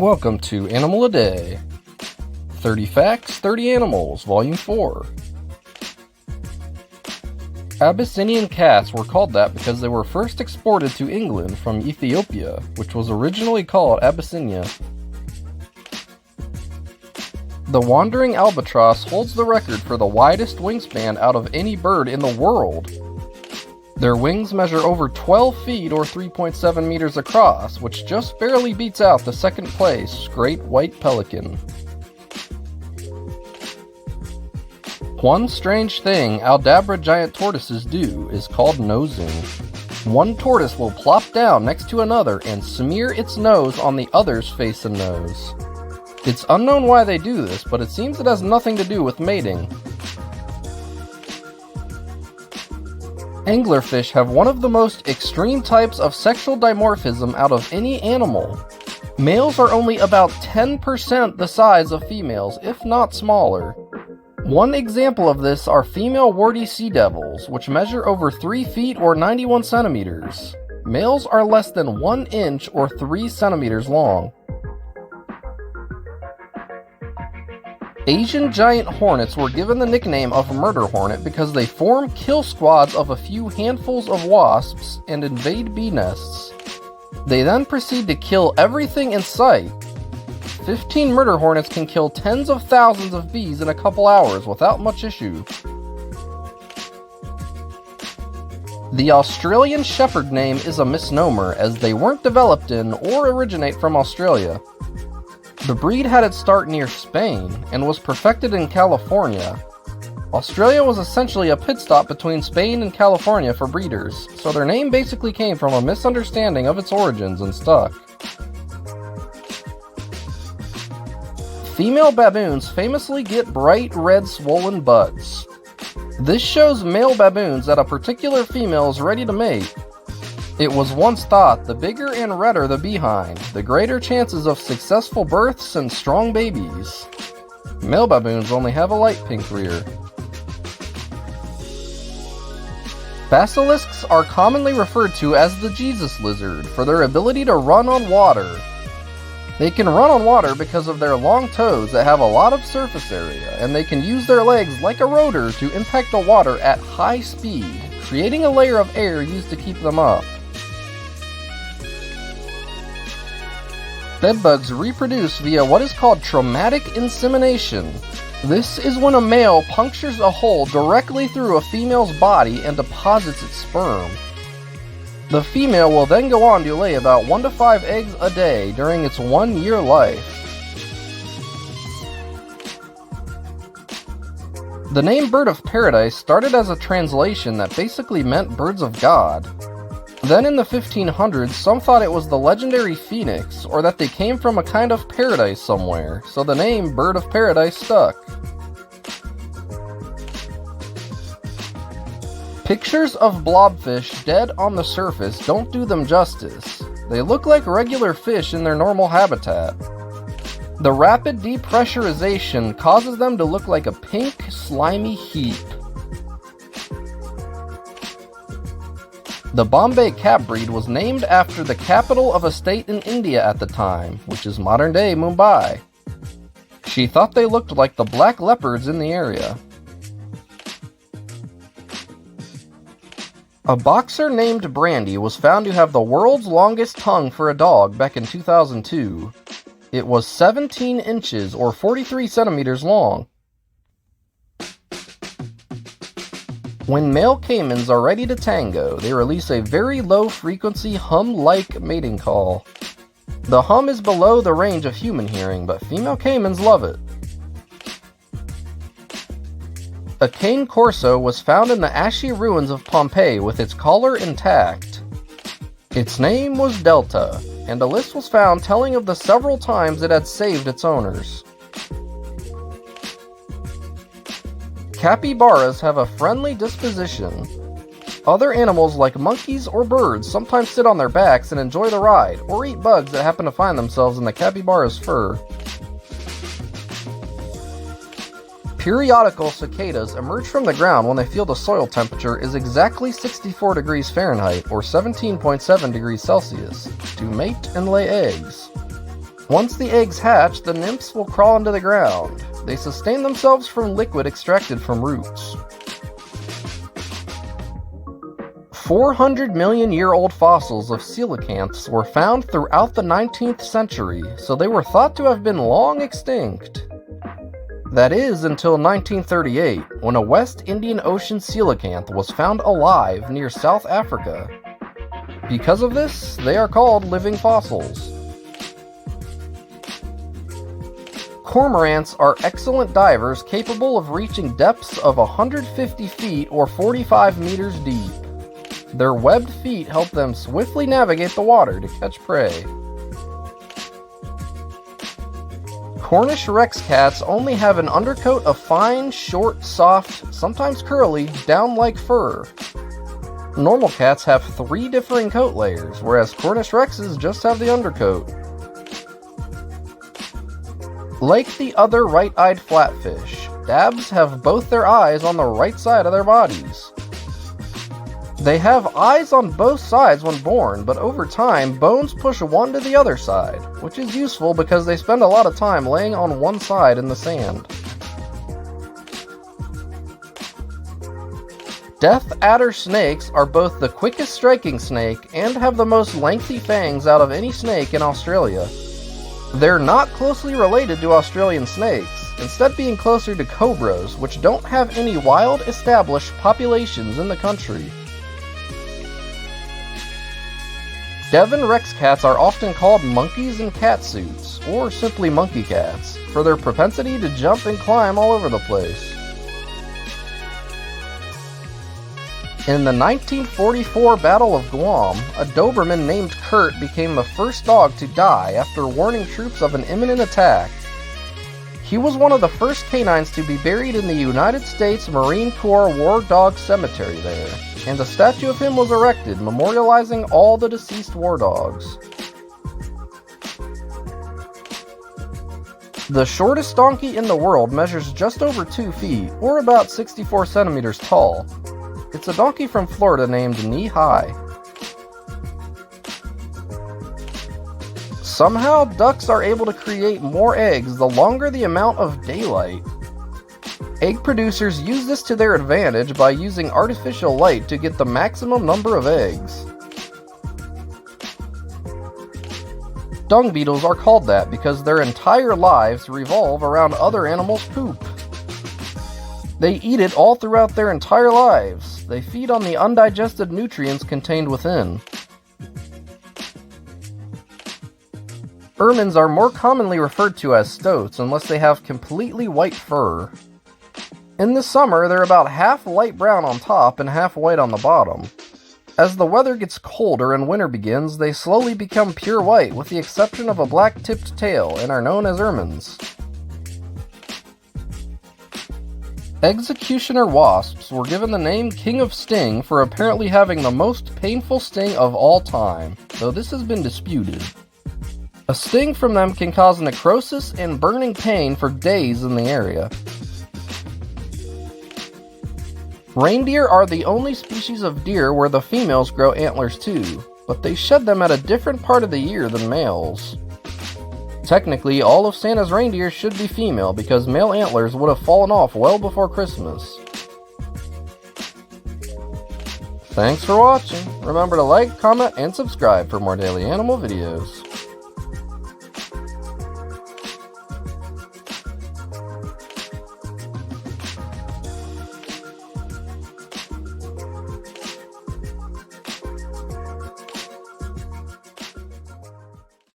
Welcome to Animal a Day. 30 Facts, 30 Animals, Volume 4. Abyssinian cats were called that because they were first exported to England from Ethiopia, which was originally called Abyssinia. The wandering albatross holds the record for the widest wingspan out of any bird in the world. Their wings measure over 12 feet or 3.7 meters across, which just barely beats out the second place great white pelican. One strange thing Aldabra giant tortoises do is called nosing. One tortoise will plop down next to another and smear its nose on the other's face and nose. It's unknown why they do this, but it seems it has nothing to do with mating. Anglerfish have one of the most extreme types of sexual dimorphism out of any animal. Males are only about 10% the size of females, if not smaller. One example of this are female warty sea devils, which measure over 3 feet or 91 centimeters. Males are less than 1 inch or 3 centimeters long. Asian giant hornets were given the nickname of murder hornet because they form kill squads of a few handfuls of wasps and invade bee nests. They then proceed to kill everything in sight. 15 murder hornets can kill tens of thousands of bees in a couple hours without much issue. The Australian shepherd name is a misnomer, as they weren't developed in or originate from Australia. The breed had its start near Spain and was perfected in California. Australia was essentially a pit stop between Spain and California for breeders, so their name basically came from a misunderstanding of its origins and stuck. Female baboons famously get bright red swollen butts. This shows male baboons that a particular female is ready to mate. It was once thought the bigger and redder the behind, the greater chances of successful births and strong babies. Male baboons only have a light pink rear. Basilisks are commonly referred to as the Jesus lizard for their ability to run on water. They can run on water because of their long toes that have a lot of surface area, and they can use their legs like a rotor to impact the water at high speed, creating a layer of air used to keep them up. Bedbugs reproduce via what is called traumatic insemination. This is when a male punctures a hole directly through a female's body and deposits its sperm. The female will then go on to lay about 1 to 5 eggs a day during its 1-year life. The name Bird of Paradise started as a translation that basically meant birds of God. Then in the 1500s, some thought it was the legendary phoenix, or that they came from a kind of paradise somewhere, so the name Bird of Paradise stuck. Pictures of blobfish dead on the surface don't do them justice. They look like regular fish in their normal habitat. The rapid depressurization causes them to look like a pink, slimy heap. The Bombay cat breed was named after the capital of a state in India at the time, which is modern-day Mumbai. She thought they looked like the black leopards in the area. A boxer named Brandy was found to have the world's longest tongue for a dog back in 2002. It was 17 inches or 43 centimeters long. When male caimans are ready to tango, they release a very low-frequency hum-like mating call. The hum is below the range of human hearing, but female caimans love it. A cane corso was found in the ashy ruins of Pompeii with its collar intact. Its name was Delta, and a list was found telling of the several times it had saved its owners. Capybaras have a friendly disposition. Other animals like monkeys or birds sometimes sit on their backs and enjoy the ride, or eat bugs that happen to find themselves in the capybara's fur. Periodical cicadas emerge from the ground when they feel the soil temperature is exactly 64 degrees Fahrenheit or 17.7 degrees Celsius to mate and lay eggs. Once the eggs hatch, the nymphs will crawl into the ground. They sustain themselves from liquid extracted from roots. 400-million-year-old fossils of coelacanths were found throughout the 19th century, so they were thought to have been long extinct. That is, until 1938, when a West Indian Ocean coelacanth was found alive near South Africa. Because of this, they are called living fossils. Cormorants are excellent divers capable of reaching depths of 150 feet or 45 meters deep. Their webbed feet help them swiftly navigate the water to catch prey. Cornish rex cats only have an undercoat of fine, short, soft, sometimes curly, down-like fur. Normal cats have 3 differing coat layers, whereas Cornish rexes just have the undercoat. Like the other right-eyed flatfish, dabs have both their eyes on the right side of their bodies. They have eyes on both sides when born, but over time, bones push one to the other side, which is useful because they spend a lot of time laying on one side in the sand. Death adder snakes are both the quickest striking snake and have the most lengthy fangs out of any snake in Australia. They're not closely related to Australian snakes, instead being closer to cobras, which don't have any wild established populations in the country. Devon rex cats are often called monkeys in catsuits, or simply monkey cats, for their propensity to jump and climb all over the place. In the 1944 Battle of Guam, a Doberman named Kurt became the first dog to die after warning troops of an imminent attack. He was one of the first canines to be buried in the United States Marine Corps War Dog Cemetery there, and a statue of him was erected memorializing all the deceased war dogs. The shortest donkey in the world measures just over 2 feet, or about 64 centimeters tall. It's a donkey from Florida named Knee High. Somehow, ducks are able to create more eggs the longer the amount of daylight. Egg producers use this to their advantage by using artificial light to get the maximum number of eggs. Dung beetles are called that because their entire lives revolve around other animals' poop. They eat it all throughout their entire lives. They feed on the undigested nutrients contained within. Ermines are more commonly referred to as stoats unless they have completely white fur. In the summer, they're about half light brown on top and half white on the bottom. As the weather gets colder and winter begins, they slowly become pure white with the exception of a black-tipped tail and are known as ermines. Executioner wasps were given the name King of Sting for apparently having the most painful sting of all time, though this has been disputed. A sting from them can cause necrosis and burning pain for days in the area. Reindeer are the only species of deer where the females grow antlers too, but they shed them at a different part of the year than males. Technically, all of Santa's reindeer should be female because male antlers would have fallen off well before Christmas. Thanks for watching. Remember to like, comment, and subscribe for more daily animal videos.